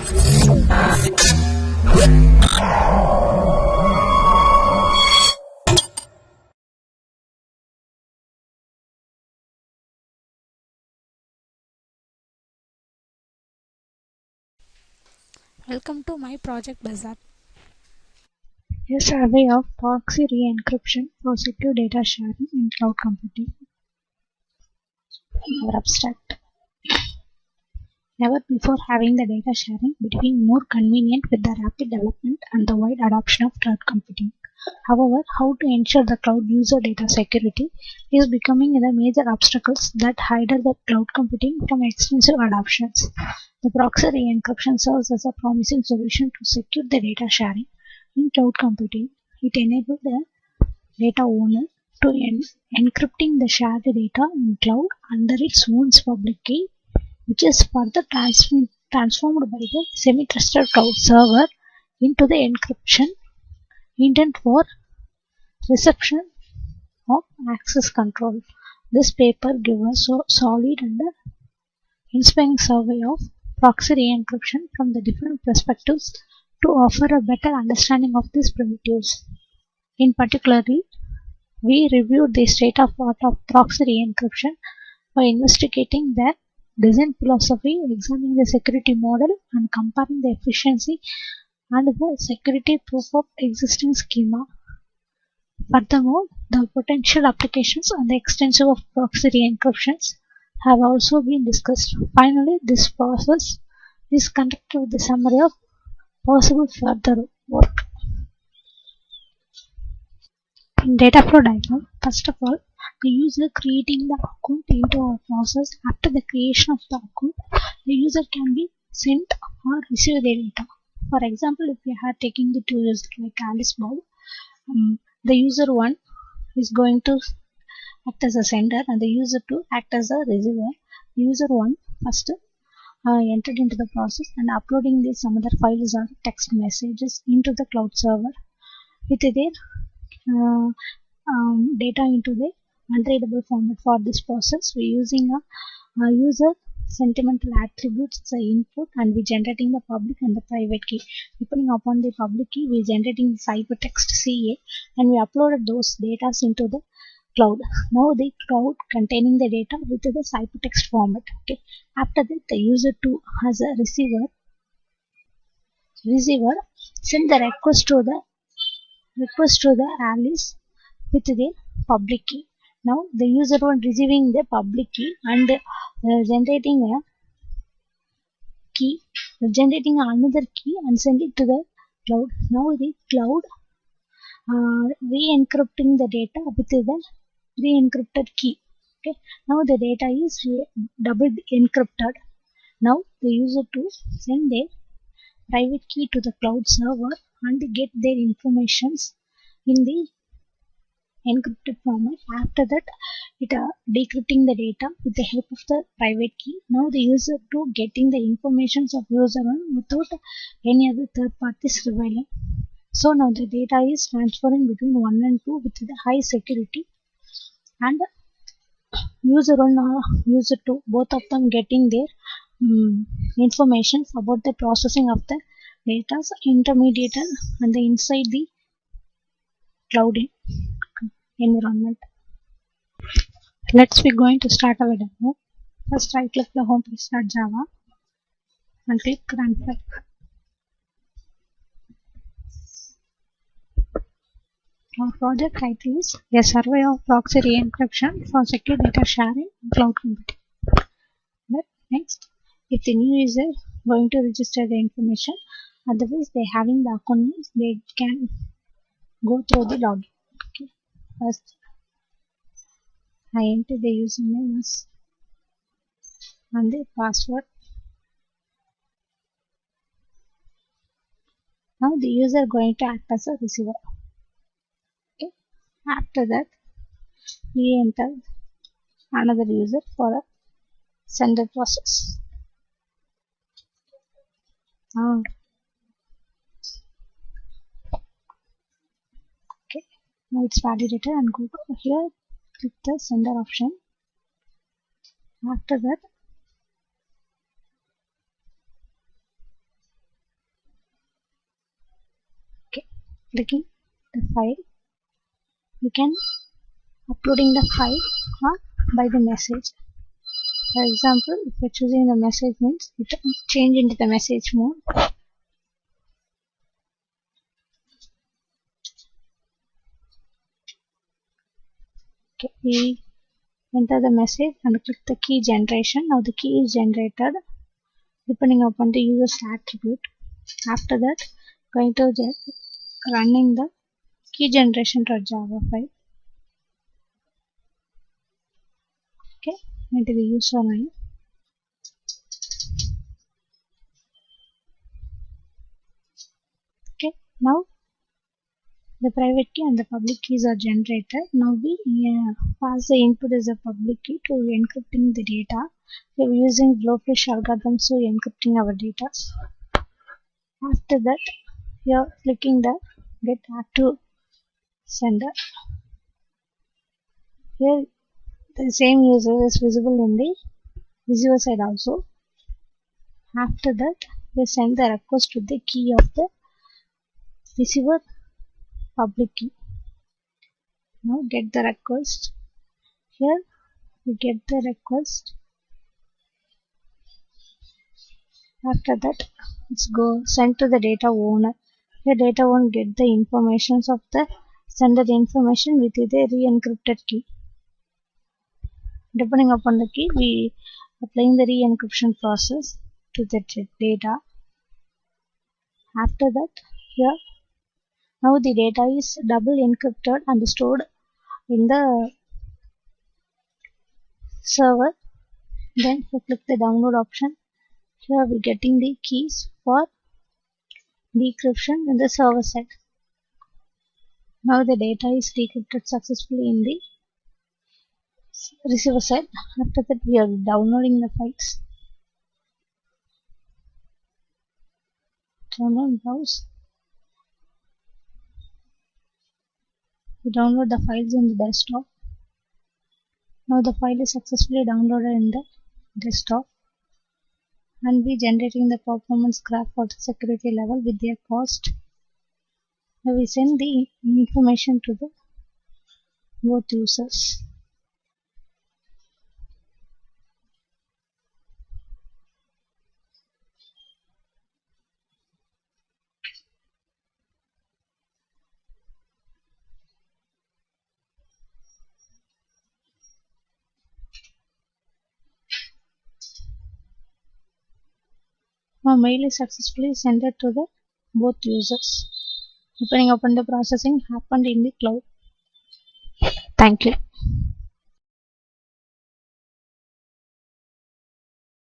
Welcome to my project Bazaar. A survey of Proxy Re-Encryption for secure data sharing in cloud computing. Our abstract. Never before having the data sharing between more convenient with the rapid development and the wide adoption of cloud computing. However, how to ensure the cloud user data security is becoming the major obstacles that hinder the cloud computing from extensive adoptions. The Proxy Re-Encryption serves as a promising solution to secure the data sharing in cloud computing. It enables the data owner to encrypting the shared data in cloud under its own public key, which is further transformed by the semi-trusted cloud server into the encryption intent for reception of access control. This paper gives a solid and inspiring survey of proxy re-encryption from the different perspectives to offer a better understanding of these primitives. In particular, we reviewed the state of art of proxy re-encryption by investigating their design philosophy, examining the security model, and comparing the efficiency and the security proof of existing schema. Furthermore, the potential applications and the extension of proxy re-encryptions have also been discussed. Finally, this process is conducted with a summary of possible further work. In data flow diagram, first of all, the user creating the account into a process. After the creation of the account, the user can be sent or receive the data. For example, if we are taking the two users like Alice Bob, the user 1 is going to act as a sender and the user 2 act as a receiver. The user 1 first entered into the process and uploading some other files or text messages into the cloud server with their data into the unreadable format. For this process, we are using a user sentimental attributes as input, and we generating the public and the private key. Depending upon the public key, we generating the ciphertext CA, and we uploaded those data into the cloud. Now the cloud containing the data with the ciphertext format. Okay. After that, the user 2 has a receiver send the request to the Alice with their public key. Now the user 1 receiving the public key and generating another key and send it to the cloud. Now the cloud re-encrypting the data with the re-encrypted key. Okay. Now the data is double encrypted. Now the user 2 send their private key to the cloud server and get their informations in the encrypted format. After that, it decrypting the data with the help of the private key. Now the user 2 getting the informations of user 1 without any other third parties revealing. So now the data is transferring between 1 and 2 with the high security, and user 1 or user 2, both of them getting their information about the processing of the data intermediate and the inside the cloud environment. Let's be going to start our demo. First, right click the home page .java and click run file. Our project title is a survey of proxy re-encryption for secure data sharing in cloud computing. Next, if the new user going to register the information, otherwise they having the account means they can go through the login. Okay. First, I enter the username and the password. Now the user going to act as a receiver. Okay. After that, we enter another user for a sender process. Okay. Now it's validated and go to here. Click the sender option. After that, clicking the file, we can uploading the file or by the message. For example, if we're choosing the message means it change into the message mode. Okay, we enter the message and click the key generation. Now the key is generated depending upon the user's attribute. After that, going to running the key generation to Java file. Okay, enter the username. Okay, now the private key and the public keys are generated. Now we pass the input as a public key to encrypting the data. We are using blowfish algorithm, so encrypting our data. After that, we are clicking the get active sender. Here the same user is visible in the receiver side also. After that, we send the request to the key of the receiver public key. Now get the request. Here we get the request. After that, let's go send to the data owner. The data owner get the information of the sender information with the re-encrypted key. Depending upon the key, we applying the re-encryption process to the data. After that, here now the data is double encrypted and stored in the server. Then we click the download option. Here we getting the keys for decryption in the server side. Now the data is decrypted successfully in the receiver side. After that, we are downloading the files. Download browse. We download the files in the desktop. Now the file is successfully downloaded in the desktop, and we generating the performance graph for the security level with their cost. Now we send the information to the both users. Now mail is successfully sent to the both users. Depending upon the processing happened in the cloud. Thank you.